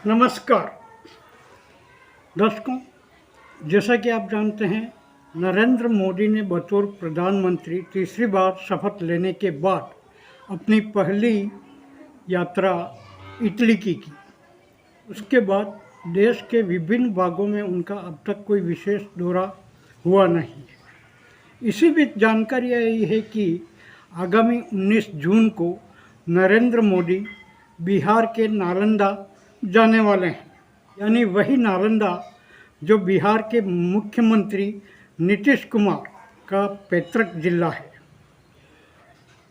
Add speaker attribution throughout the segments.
Speaker 1: नमस्कार दर्शकों, जैसा कि आप जानते हैं, नरेंद्र मोदी ने बतौर प्रधानमंत्री तीसरी बार शपथ लेने के बाद अपनी पहली यात्रा इटली की। उसके बाद देश के विभिन्न भागों में उनका अब तक कोई विशेष दौरा हुआ नहीं है। इसी बीच जानकारी आई है कि आगामी 19 जून को नरेंद्र मोदी बिहार के नालंदा जाने वाले हैं, यानी वही नालंदा जो बिहार के मुख्यमंत्री नीतीश कुमार का पैतृक जिला है।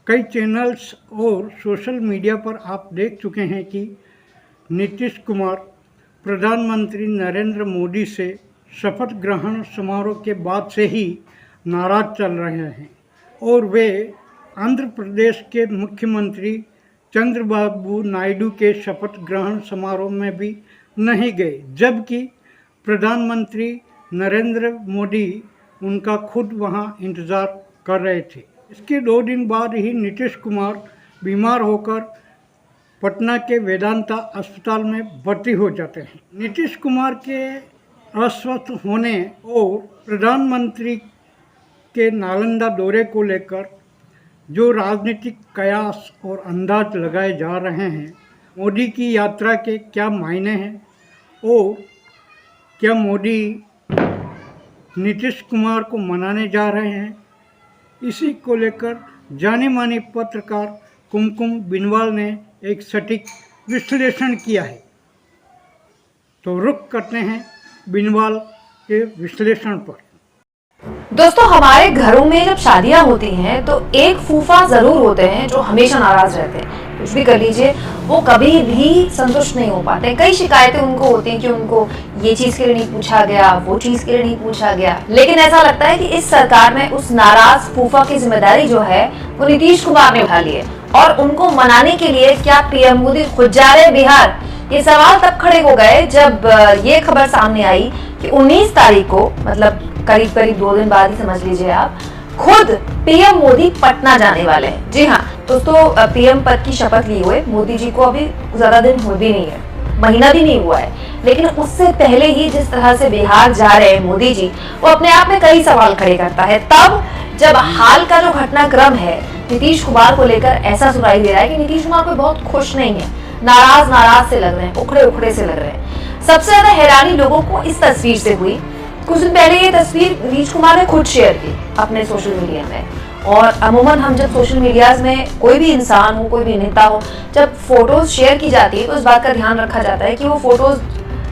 Speaker 1: कई चैनल्स और सोशल मीडिया पर आप देख चुके हैं कि नीतीश कुमार प्रधानमंत्री नरेंद्र मोदी से शपथ ग्रहण समारोह के बाद से ही नाराज चल रहे हैं और वे आंध्र प्रदेश के मुख्यमंत्री चंद्रबाबू नायडू के शपथ ग्रहण समारोह में भी नहीं गए, जबकि प्रधानमंत्री नरेंद्र मोदी उनका खुद वहां इंतज़ार कर रहे थे। इसके 2 दिन बाद ही नीतीश कुमार बीमार होकर पटना के वेदांता अस्पताल में भर्ती हो जाते हैं। नीतीश कुमार के अस्वस्थ होने और प्रधानमंत्री के नालंदा दौरे को लेकर जो राजनीतिक कयास और अंदाज लगाए जा रहे हैं, मोदी की यात्रा के क्या मायने हैं और क्या मोदी नीतीश कुमार को मनाने जा रहे हैं, इसी को लेकर जाने माने पत्रकार कुमकुम बिनवाल ने एक सटीक विश्लेषण किया है। तो रुख करते हैं बिनवाल के विश्लेषण पर।
Speaker 2: दोस्तों, हमारे घरों में जब शादियां होती हैं तो एक फूफा जरूर होते हैं जो हमेशा नाराज रहते हैं। कुछ भी कर लीजिए, वो कभी भी संतुष्ट नहीं हो पाते। कई शिकायतें उनको होती हैं कि उनको ये चीज के लिए नहीं पूछा गया, वो चीज के लिए नहीं पूछा गया। लेकिन ऐसा लगता है कि इस सरकार में उस नाराज फूफा की जिम्मेदारी जो है वो नीतीश कुमार ने उठा ली है। और उनको मनाने के लिए क्या पीएम मोदी खुद जा रहे बिहार? ये सवाल तब खड़े हो गए जब ये खबर सामने आई कि 19 तारीख को, मतलब करीब 2 दिन बाद ही समझ लीजिए आप, खुद पीएम मोदी पटना जाने वाले हैं। जी हाँ दोस्तों, पीएम पद की शपथ लिए हुए मोदी जी को अभी ज्यादा दिन हुए भी नहीं है, महीना भी नहीं हुआ है। लेकिन उससे पहले ही जिस तरह से बिहार जा रहे हैं मोदी जी, वो अपने आप में कई सवाल खड़े करता है। तब जब हाल का जो घटनाक्रम है नीतीश कुमार को लेकर ऐसा सुनाई दे रहा है कि नीतीश कुमार कोई बहुत खुश नहीं है, नाराज से लग रहे हैं, उखड़े से लग रहे हैं। सबसे ज्यादा हैरानी लोगों को इस तस्वीर से हुई। कुछ दिन पहले ये तस्वीर नीतीश कुमार ने खुद शेयर की अपने सोशल मीडिया में। और अमूमन हम जब सोशल मीडिया में कोई भी इंसान हो, कोई भी नेता हो, जब फोटोज शेयर की जाती है तो इस बात का ध्यान रखा जाता है कि वो फोटोज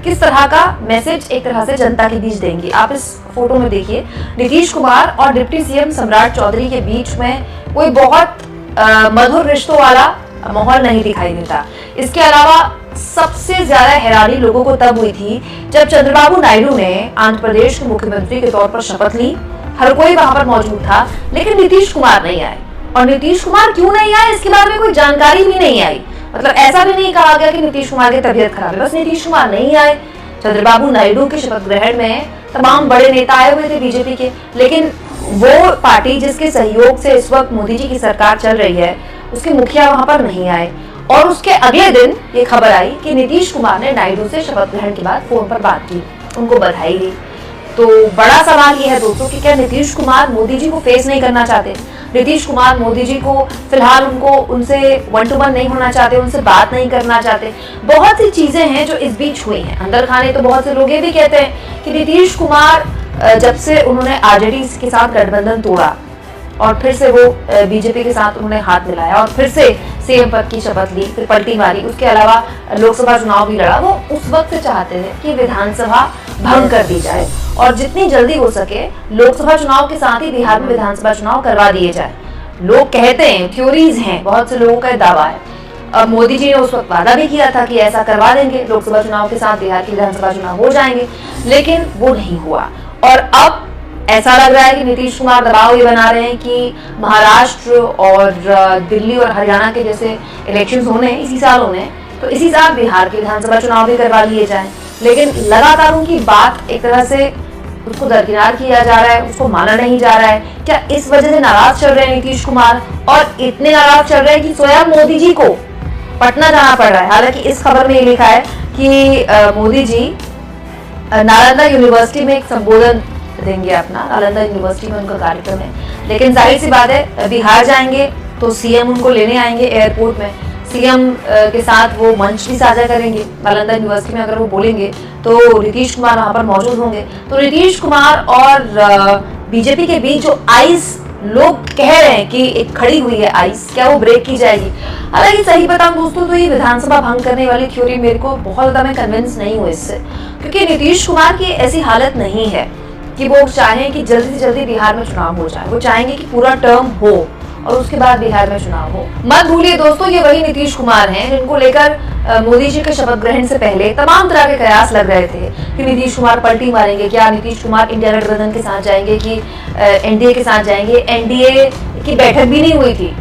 Speaker 2: किस तरह का मैसेज एक तरह से जनता के बीच देंगी। आप इस फोटो में देखिए, नीतीश कुमार और डिप्टी सीएम सम्राट चौधरी के बीच में कोई बहुत मधुर रिश्तों वाला माहौल नहीं दिखाई देता। इसके अलावा सबसे ज्यादा हैरानी लोगों को तब हुई थी जब चंद्रबाबू नायडू ने आंध्र प्रदेश के मुख्यमंत्री के तौर पर शपथ ली। हर कोई वहां पर मौजूद था, लेकिन नीतीश कुमार नहीं आए। और नीतीश कुमार क्यों नहीं आए, इसके बारे में कोई जानकारी भी नहीं आई। मतलब ऐसा भी नहीं कहा गया कि नीतीश कुमार की तबीयत खराब है, बस नीतीश कुमार नहीं आए। चंद्रबाबू नायडू के शपथ ग्रहण में तमाम बड़े नेता आए हुए थे बीजेपी के, लेकिन वो पार्टी जिसके सहयोग से इस वक्त मोदी जी की सरकार चल रही है, उसके मुखिया वहां पर नहीं आए। और उसके अगले दिन ये खबर आई कि नीतीश कुमार ने नायडू से शपथ ग्रहण के बाद फोन पर बात की, उनको बधाई दी। तो बड़ा सवाल ये है दोस्तों कि क्या नीतीश कुमार मोदी जी को फेस नहीं करना चाहते? नीतीश कुमार मोदी जी को फिलहाल उनसे 1 to 1 नहीं होना चाहते, उनसे बात नहीं करना चाहते। बहुत सी चीजें हैं जो इस बीच हुई हैं। अंदर खाने तो बहुत से लोग ये भी कहते हैं कि नीतीश कुमार जब से उन्होंने आरजेडी के साथ गठबंधन तोड़ा और फिर से वो बीजेपी के साथ उन्होंने हाथ मिलाया और फिर से सीएम पद की शपथ ली, फिर पलटी मारी, उसके अलावा लोकसभा चुनाव भी लड़ा, वो उस वक्त से चाहते थे कि विधानसभा भंग कर दी जाए और जितनी जल्दी हो सके लोकसभा चुनाव के साथ ही बिहार में विधानसभा चुनाव करवा दिए जाए। लोग कहते हैं, थ्योरीज हैं, बहुत से लोगों का दावा है। अब मोदी जी ने उस वक्त वादा भी किया था कि ऐसा करवा देंगे, लोकसभा चुनाव के साथ बिहार की विधानसभा चुनाव हो जाएंगे, लेकिन वो नहीं हुआ। और अब ऐसा लग रहा है कि नीतीश कुमार दबाव ये बना रहे हैं कि महाराष्ट्र और दिल्ली और हरियाणा के जैसे इलेक्शंस होने इसी साल होने, तो इसी साल बिहार के विधानसभा चुनाव भी करवा लिए जाएं। लेकिन लगातार उनकी बात एक तरह से उसको दरकिनार किया जा रहा है, उसको माना नहीं जा रहा है। क्या इस वजह से नाराज चल रहे हैं नीतीश कुमार, और इतने नाराज चल रहे हैं कि स्वयं मोदी जी को पटना जाना पड़ रहा है। हालांकि इस खबर में ये लिखा है कि मोदी जी नालंदा यूनिवर्सिटी में एक संबोधन देंगे अपना, नालंदा यूनिवर्सिटी में उनका कार्यक्रम है। लेकिन जाहिर सी बात है बिहार जाएंगे तो सीएम उनको लेने आएंगे एयरपोर्ट में, सीएम के साथ वो मंच भी साझा करेंगे। नालंदा यूनिवर्सिटी में अगर वो बोलेंगे तो नीतीश कुमार वहां पर मौजूद होंगे। तो नीतीश कुमार और बीजेपी के बीच जो आइस लोग कह रहे हैं कि एक खड़ी हुई है आइस, क्या वो ब्रेक की जाएगी? हालांकि सही बताऊं दोस्तों तो ये विधानसभा भंग करने वाली थ्योरी मेरे को बहुत ज्यादा मैं कन्विंस नहीं हूँ इससे, क्योंकि नीतीश कुमार की ऐसी हालत नहीं है कि वो चाहें कि जल्दी से जल्दी बिहार में चुनाव हो जाए। वो चाहेंगे कि पूरा टर्म हो और उसके बाद बिहार में चुनाव हो। मत भूलिए दोस्तों, ये वही नीतीश कुमार हैं जिनको लेकर मोदी जी के शपथ ग्रहण से पहले तमाम तरह के कयास लग रहे थे कि नीतीश कुमार पलटी मारेंगे, क्या नीतीश कुमार इंडिया गठबंधन के साथ जाएंगे कि एनडीए के साथ जाएंगे। एनडीए की बैठक भी नहीं हुई थी,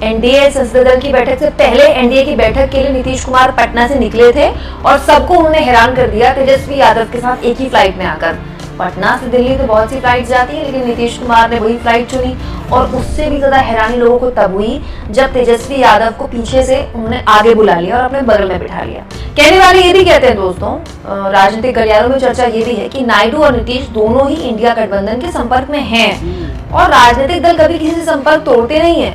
Speaker 2: एनडीए संसदीय दल की बैठक से पहले एनडीए की बैठक के लिए नीतीश कुमार पटना से निकले थे और सबको उन्होंने हैरान कर दिया तेजस्वी यादव के साथ एक ही फ्लाइट में आकर। पटना से दिल्ली तो बहुत सी फ्लाइट जाती है, लेकिन नीतीश कुमार ने वही फ्लाइट चुनी। और उससे भी ज्यादा हैरानी लोगों को तब हुई जब तेजस्वी यादव को पीछे से उन्होंने आगे बुला लिया और अपने बगल में बिठा लिया। कहने वाले ये भी कहते हैं दोस्तों, राजनीतिक गलियारों में चर्चा ये भी है कि नायडू और नीतीश दोनों ही इंडिया गठबंधन के संपर्क में हैं और राजनीतिक दल कभी किसी से संपर्क तोड़ते नहीं है।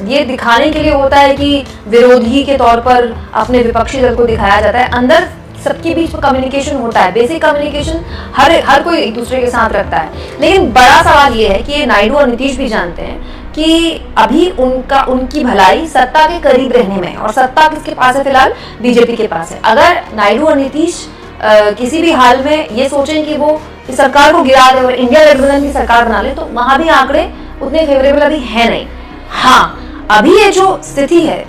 Speaker 2: ये दिखाने के लिए होता है कि विरोधी के तौर पर अपने विपक्षी दल को दिखाया जाता है, अंदर सबके बीच में कम्युनिकेशन होता है, बेसिक कम्युनिकेशन हर कोई एक दूसरे के साथ रखता है। लेकिन बड़ा सवाल ये है कि ये नायडू और नीतीश भी जानते हैं कि अभी उनकी भलाई सत्ता के करीब रहने में, और सत्ता किसके पास है? फिलहाल बीजेपी के पास है। अगर नायडू और नीतीश किसी भी हाल में ये सोचें कि वो इस सरकार को गिरा दे और इंडिया गठबंधन की सरकार बना ले, तो वहां भी आंकड़े उतने फेवरेबल अभी है नहीं। हाँ, अभी ये जो स्थिति है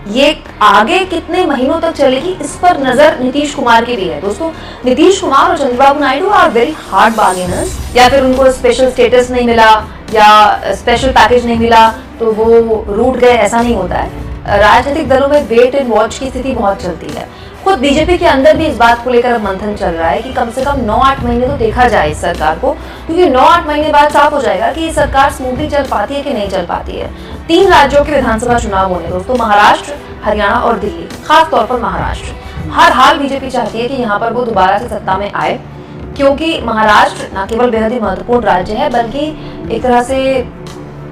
Speaker 2: ये आगे कितने महीनों तक चलेगी इस पर नजर नीतीश कुमार की भी है। दोस्तों, नीतीश कुमार और Chandrababu Naidu are very hard bargainers. या फिर उनको स्पेशल स्टेटस नहीं मिला या स्पेशल पैकेज नहीं मिला तो वो रूठ गए, ऐसा नहीं होता है। राजनीतिक दलों में वेट एंड वॉच की स्थिति बहुत चलती है। खुद बीजेपी के अंदर भी इस बात को लेकर मंथन चल रहा है कि कम से कम 9-8 महीने तो देखा जाए इस सरकार को, क्योंकि 9-8 महीने बाद साफ हो जाएगा कि ये सरकार स्मूथली चल पाती है कि नहीं चल पाती है। 3 राज्यों के विधानसभा चुनाव होने दोस्तों, महाराष्ट्र, हरियाणा और दिल्ली। खास तौर पर महाराष्ट्र, हर हाल बीजेपी चाहती है कि यहाँ पर वो दोबारा से सत्ता में आए, क्योंकि महाराष्ट्र न केवल बेहद ही महत्वपूर्ण राज्य है बल्कि एक तरह से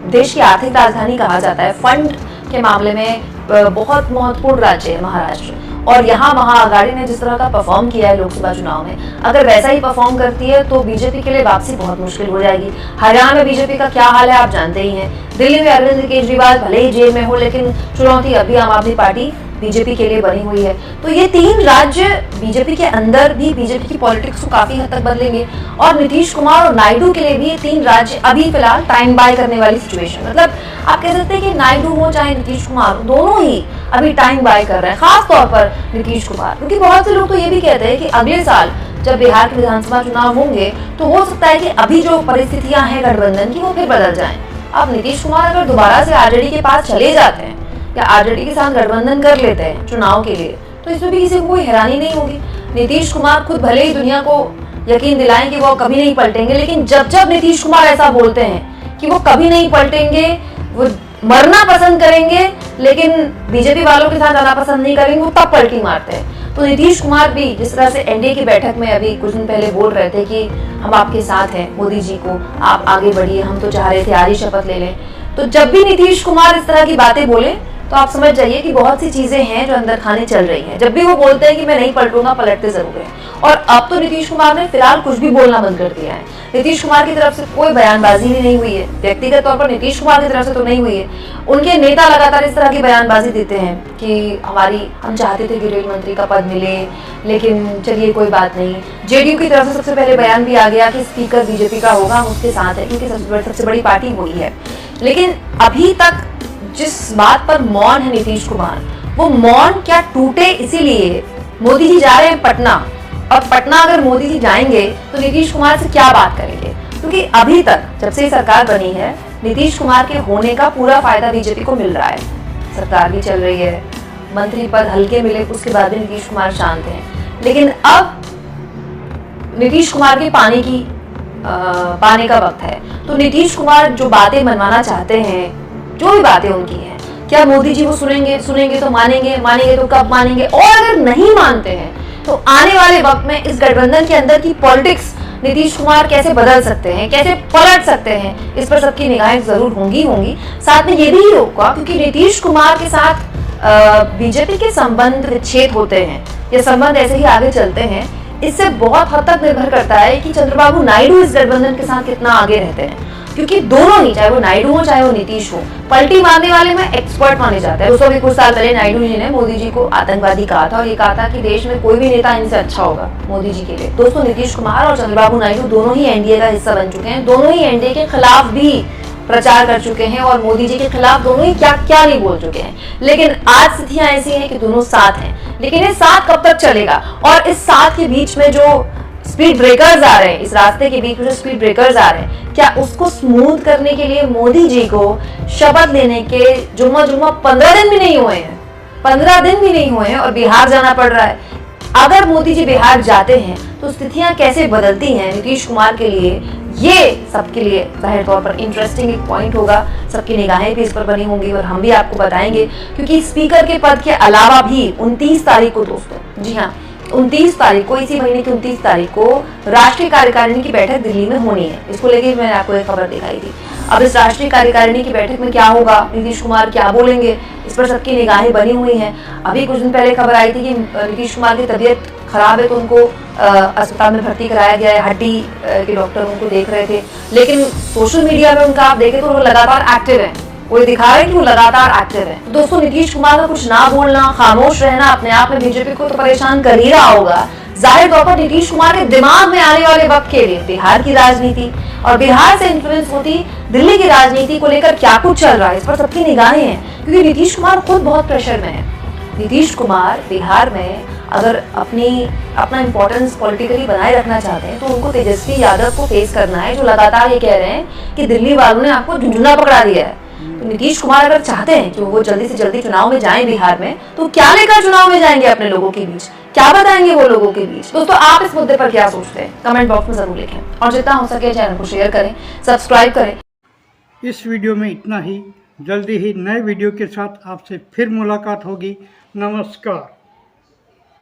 Speaker 2: देश की आर्थिक राजधानी कहा जाता है। फंड के मामले में बहुत महत्वपूर्ण राज्य है महाराष्ट्र, और यहाँ महाआघाड़ी ने जिस तरह का परफॉर्म किया है लोकसभा चुनाव में, अगर वैसा ही परफॉर्म करती है तो बीजेपी के लिए वापसी बहुत मुश्किल हो जाएगी। हरियाणा में बीजेपी का क्या हाल है आप जानते ही हैं। दिल्ली में अरविंद केजरीवाल भले ही जेल में हो, लेकिन चुनौती अभी आम आदमी पार्टी बीजेपी के लिए बनी हुई है। तो ये 3 राज्य बीजेपी के अंदर भी बीजेपी की पॉलिटिक्स को काफी हद तक बदलेंगे, और नीतीश कुमार और नायडू के लिए भी ये 3 राज्य अभी फिलहाल टाइम बाय करने वाली सिचुएशन, मतलब आप कह सकते हैं कि नायडू हो चाहे नीतीश कुमार, दोनों ही अभी टाइम बाय कर रहे हैं, खास तौर पर नीतीश कुमार। क्योंकि बहुत से लोग तो ये भी कहते हैं कि अगले साल जब बिहार के विधानसभा चुनाव होंगे तो हो सकता है कि अभी जो परिस्थितियां हैं गठबंधन की वो फिर बदल जाएं। अब नीतीश कुमार अगर दोबारा से आरजेडी के पास चले जाते हैं या आरजेडी के साथ गठबंधन कर लेते हैं चुनाव के लिए, तो इसमें भी किसी को कोई हैरानी नहीं होगी। नीतीश कुमार खुद भले ही दुनिया को यकीन दिलाएं कि वो कभी नहीं पलटेंगे, लेकिन जब जब नीतीश कुमार ऐसा बोलते हैं कि वो कभी नहीं पलटेंगे, वो मरना पसंद करेंगे लेकिन बीजेपी वालों के साथ आना पसंद नहीं करेंगे, वो तब पलटी मारते हैं। तो नीतीश कुमार भी जिस तरह से एनडीए की बैठक में अभी कुछ दिन पहले बोल रहे थे कि हम आपके साथ हैं, मोदी जी को आप आगे बढ़िए, हम तो चाह रहे थे आज ही शपथ ले लें, तो जब भी नीतीश कुमार इस तरह की बातें बोले तो आप समझ जाइए कि बहुत सी चीजें हैं जो अंदर खाने चल रही हैं। जब भी वो बोलते हैं कि मैं नहीं पलटूंगा, पलटते जरूर हैं। और अब तो नीतीश कुमार ने फिलहाल कुछ भी बोलना बंद कर दिया है। नीतीश कुमार की तरफ से कोई बयानबाजी भी नहीं हुई है, व्यक्तिगत तौर पर नीतीश कुमार की तरफ से तो नहीं हुई है। उनके नेता लगातार इस तरह की बयानबाजी देते हैं कि हम चाहते थे कि रेल मंत्री का पद मिले, लेकिन चलिए कोई बात नहीं। जेडीयू की तरफ से सबसे पहले बयान भी आ गया कि स्पीकर बीजेपी का होगा, हम उसके साथ है, क्योंकि सबसे बड़ी पार्टी वही है। लेकिन अभी तक जिस बात पर मौन है नीतीश कुमार, वो मौन क्या टूटे इसीलिए मोदी जी जा रहे हैं पटना, और पटना अगर मोदी जी जाएंगे तो नीतीश कुमार से क्या बात करेंगे, क्योंकि अभी तक जब से सरकार बनी है नीतीश कुमार के होने का पूरा फायदा बीजेपी को मिल रहा है। सरकार भी चल रही है, मंत्री पद हल्के मिले, उसके बाद भी नीतीश कुमार शांत हैं। लेकिन अब नीतीश कुमार के पाने का वक्त है। तो नीतीश कुमार जो बातें मनवाना चाहते हैं, जो भी बातें उनकी हैं, क्या मोदी जी वो सुनेंगे तो मानेंगे तो कब मानेंगे, और अगर नहीं मानते हैं तो आने वाले वक्त में इस गठबंधन के अंदर की पॉलिटिक्स नीतीश कुमार कैसे बदल सकते हैं, कैसे पलट सकते हैं, इस पर सबकी निगाहें जरूर होंगी। साथ में ये भी होगा क्योंकि नीतीश कुमार के साथ बीजेपी के संबंध विच्छेद होते हैं, ये संबंध ऐसे ही आगे चलते हैं, इससे बहुत हद तक निर्भर करता है कि चंद्रबाबू नायडू इस गठबंधन के साथ कितना आगे रहते हैं। क्योंकि दोनों ही, चाहे वो नायडू हो चाहे वो नीतीश हो, पलटी मारने वाले में एक्सपर्ट माने जाते हैं। दोस्तों, कुछ साल पहले नायडू जी ने मोदी जी को आतंकवादी कहा था और ये कहा था कि देश में कोई भी नेता इनसे अच्छा होगा मोदी जी के लिए। दोस्तों, नीतीश कुमार और चंद्रबाबू नायडू दोनों ही एनडीए का हिस्सा बन चुके हैं, दोनों ही एनडीए के खिलाफ भी प्रचार कर चुके हैं और मोदी जी के खिलाफ दोनों ही क्या क्या नहीं बोल चुके हैं। लेकिन आज स्थितियां ऐसी हैं कि दोनों साथ हैं, लेकिन ये साथ कब तक चलेगा और इस साथ के बीच में जो स्पीड ब्रेकर्स आ रहे हैं, इस रास्ते के बीच में जो स्पीड ब्रेकर्स आ रहे हैं, क्या उसको स्मूथ करने के लिए मोदी जी को शपथ लेने के जुम्मा 15 दिन भी नहीं हुए हैं, 15 दिन भी नहीं हुए हैं और बिहार जाना पड़ रहा है। अगर मोदी जी बिहार जाते हैं तो स्थितियां कैसे बदलती हैं नीतीश कुमार के लिए, ये सबके लिए जाहिर तौर पर इंटरेस्टिंग एक पॉइंट होगा। सबकी निगाहें भी इस पर बनी होंगी और हम भी आपको बताएंगे, क्योंकि स्पीकर के पद के अलावा भी 29 तारीख को दोस्तों, जी हाँ 29 तारीख को, इसी महीने की 29 तारीख को राष्ट्रीय कार्यकारिणी की बैठक दिल्ली में होनी है। इसको लेके मैंने आपको एक खबर दिखाई थी। अब इस राष्ट्रीय कार्यकारिणी की बैठक में क्या होगा, नीतीश कुमार क्या बोलेंगे, इस पर सबकी निगाहें बनी हुई हैं। अभी कुछ दिन पहले खबर आई थी कि नीतीश कुमार की तबीयत खराब है तो उनको अस्पताल में भर्ती कराया गया है, हड्डी के डॉक्टर उनको देख रहे थे। लेकिन सोशल मीडिया में उनका आप देखें तो वो लगातार एक्टिव है, वो दिखा रहे हैं कि वो लगातार एक्टिव है। दोस्तों, नीतीश कुमार का कुछ ना बोलना, खामोश रहना अपने आप में बीजेपी को तो परेशान कर ही रहा होगा। जाहिर तौर पर नीतीश कुमार के दिमाग में आने वाले वक्त के लिए बिहार की राजनीति और बिहार से इन्फ्लुएंस होती दिल्ली की राजनीति को लेकर क्या कुछ चल रहा है, इस पर सबकी निगाहें हैं, क्योंकि नीतीश कुमार खुद बहुत प्रेशर में है। नीतीश कुमार बिहार में अगर अपना इंपॉर्टेंस पॉलिटिकली बनाए रखना चाहते हैं तो उनको तेजस्वी यादव को फेस करना है, जो लगातार ये कह रहे हैं कि दिल्ली वालों ने आपको झुंझुना पकड़ा दिया है। तो नीतीश कुमार अगर चाहते हैं कि वो जल्दी से जल्दी चुनाव में जाएं बिहार में, तो क्या लेकर चुनाव में जाएंगे अपने लोगों के बीच, क्या बताएंगे वो लोगों के बीच। दोस्तों, आप इस मुद्दे पर क्या सोचते हैं, कमेंट बॉक्स में जरूर लिखें और जितना हो सके चैनल को शेयर करें, सब्सक्राइब करें।
Speaker 1: इस वीडियो में इतना ही। जल्दी ही नए वीडियो के साथ आपसे फिर मुलाकात होगी। नमस्कार।